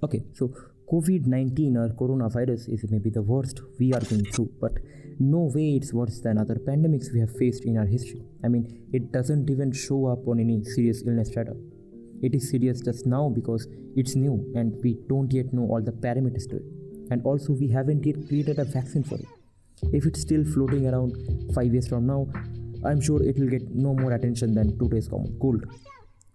Okay, so COVID-19 or coronavirus is maybe the worst we are going through, but no way it's worse than other pandemics we have faced in our history. I mean, it doesn't even show up on any serious illness strata. It is serious just now because it's new and we don't yet know all the parameters to it. And also, we haven't yet created a vaccine for it. If it's still floating around 5 years from now, I'm sure it will get no more attention than today's common cold.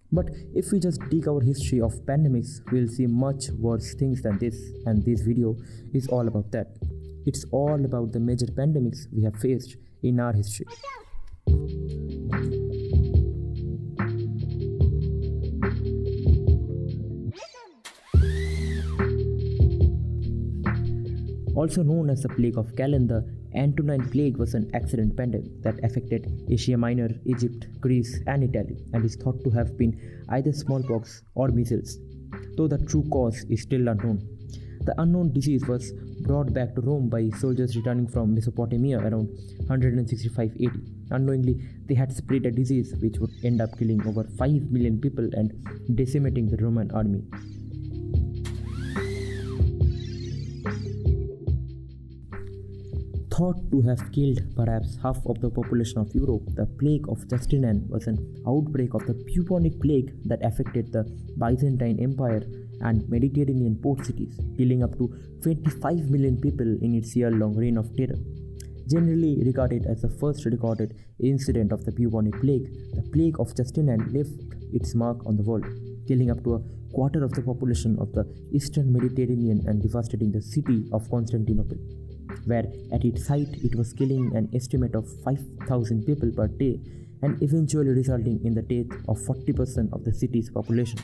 But if we just dig our history of pandemics, we'll see much worse things than this, and this video is all about that. It's all about the major pandemics we have faced in our history. Also known as the Plague of Calais, the Antonine Plague was an accident pandemic that affected Asia Minor, Egypt, Greece, and Italy, and is thought to have been either smallpox or measles, though the true cause is still unknown. The unknown disease was brought back to Rome by soldiers returning from Mesopotamia around 165 AD. Unknowingly, they had spread a disease which would end up killing over 5 million people and decimating the Roman army. Thought to have killed perhaps half of the population of Europe, the Plague of Justinian was an outbreak of the bubonic plague that affected the Byzantine Empire and Mediterranean port cities, killing up to 25 million people in its year-long reign of terror. Generally regarded as the first recorded incident of the bubonic plague, the Plague of Justinian left its mark on the world, killing up to a quarter of the population of the eastern Mediterranean and devastating the city of Constantinople, where at its height it was killing an estimate of 5,000 people per day and eventually resulting in the death of 40% of the city's population.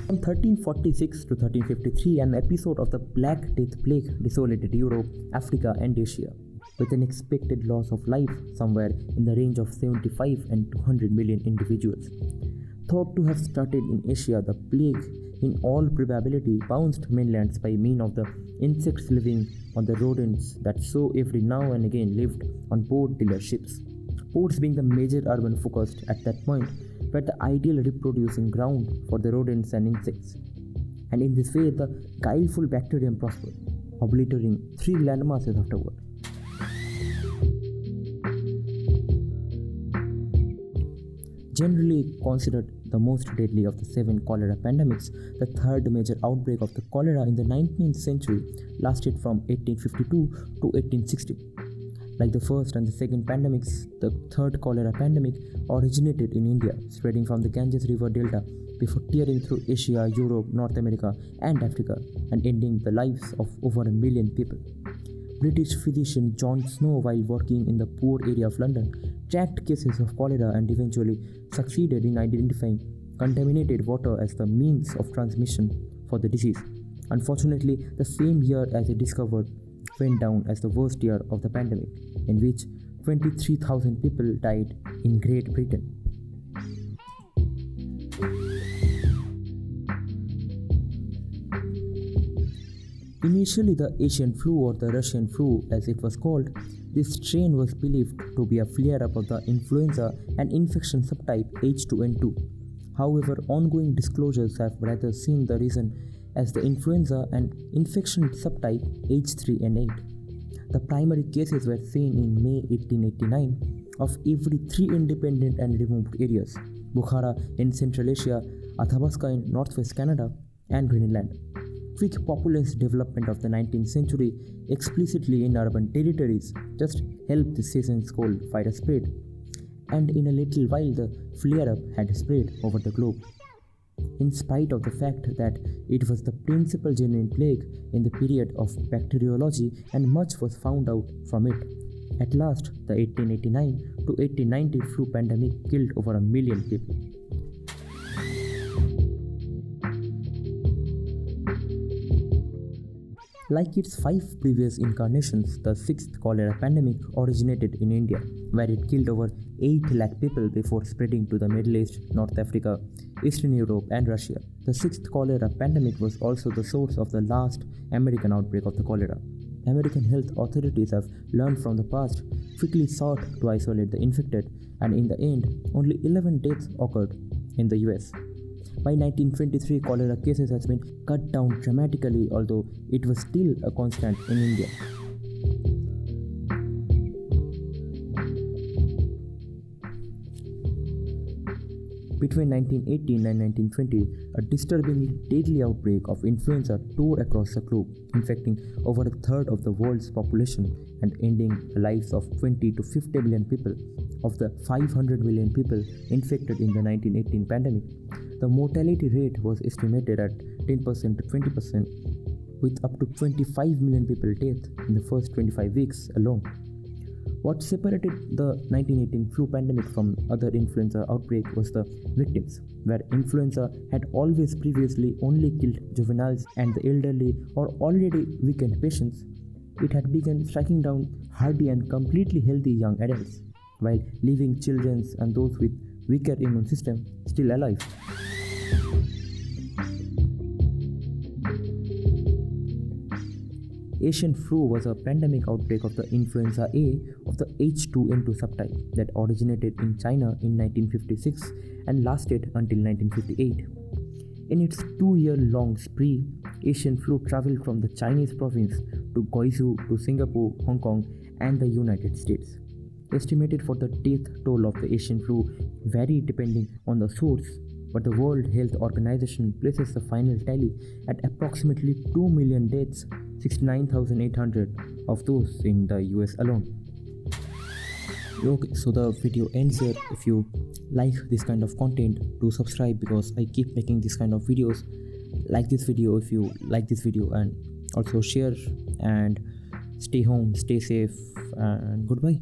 From 1346 to 1353, an episode of the Black Death Plague desolated Europe, Africa, and Asia, with an expected loss of life somewhere in the range of 75 and 200 million individuals. Thought to have started in Asia, the plague in all probability bounced mainlands by means of the insects living on the rodents that so every now and again lived on board dealer ships. Ports being the major urban focus at that point were the ideal reproducing ground for the rodents and insects. And in this way, the guileful bacterium prospered, obliterating 3 landmasses afterward. Generally considered the most deadly of the 7 cholera pandemics, the third major outbreak of the cholera in the 19th century lasted from 1852 to 1860. Like the first and the second pandemics, the third cholera pandemic originated in India, spreading from the Ganges River Delta before tearing through Asia, Europe, North America, and Africa, and ending the lives of over 1 million people. British physician John Snow, while working in the poor area of London, tracked cases of cholera and eventually succeeded in identifying contaminated water as the means of transmission for the disease. Unfortunately, the same year as he discovered went down as the worst year of the pandemic, in which 23,000 people died in Great Britain. Initially the Asian flu, or the Russian flu as it was called, this strain was believed to be a flare-up of the influenza and infection subtype H2N2. However, ongoing disclosures have rather seen the reason as the influenza and infection subtype H3N8. The primary cases were seen in May 1889 of every 3 independent and removed areas: Bukhara in Central Asia, Athabasca in Northwest Canada, and Greenland. Quick populous development of the 19th century explicitly in urban territories just helped the season's cold virus spread, and in a little while the flare-up had spread over the globe. In spite of the fact that it was the principal genuine plague in the period of bacteriology and much was found out from it, at last the 1889 to 1890 flu pandemic killed over 1 million people. Like its 5 previous incarnations, the 6th cholera pandemic originated in India, where it killed over 8 lakh people before spreading to the Middle East, North Africa, Eastern Europe, and Russia. The 6th cholera pandemic was also the source of the last American outbreak of the cholera. American health authorities have learned from the past, quickly sought to isolate the infected, and in the end, only 11 deaths occurred in the US. By 1923, cholera cases has been cut down dramatically, although it was still a constant in India. Between 1918 and 1920, a disturbingly deadly outbreak of influenza tore across the globe, infecting over a third of the world's population and ending the lives of 20 to 50 million people. Of the 500 million people infected in the 1918 pandemic, the mortality rate was estimated at 10% to 20%, with up to 25 million people dead in the first 25 weeks alone. What separated the 1918 flu pandemic from other influenza outbreaks was the victims, where influenza had always previously only killed juveniles and the elderly or already weakened patients. It had begun striking down hardy and completely healthy young adults, while leaving children and those with weaker immune system still alive. Asian flu was a pandemic outbreak of the influenza A of the H2N2 subtype that originated in China in 1956 and lasted until 1958. In its 2-year-long spree, Asian flu traveled from the Chinese province to Guizhou to Singapore, Hong Kong, and the United States. Estimated for the death toll of the Asian flu vary depending on the source, but the World Health Organization places the final tally at approximately 2 million deaths, 69,800 of those in the US alone. Okay, so the video ends here. If you like this kind of content, do subscribe because I keep making this kind of videos. Like this video if you like this video, and also share, and stay home, stay safe, and goodbye.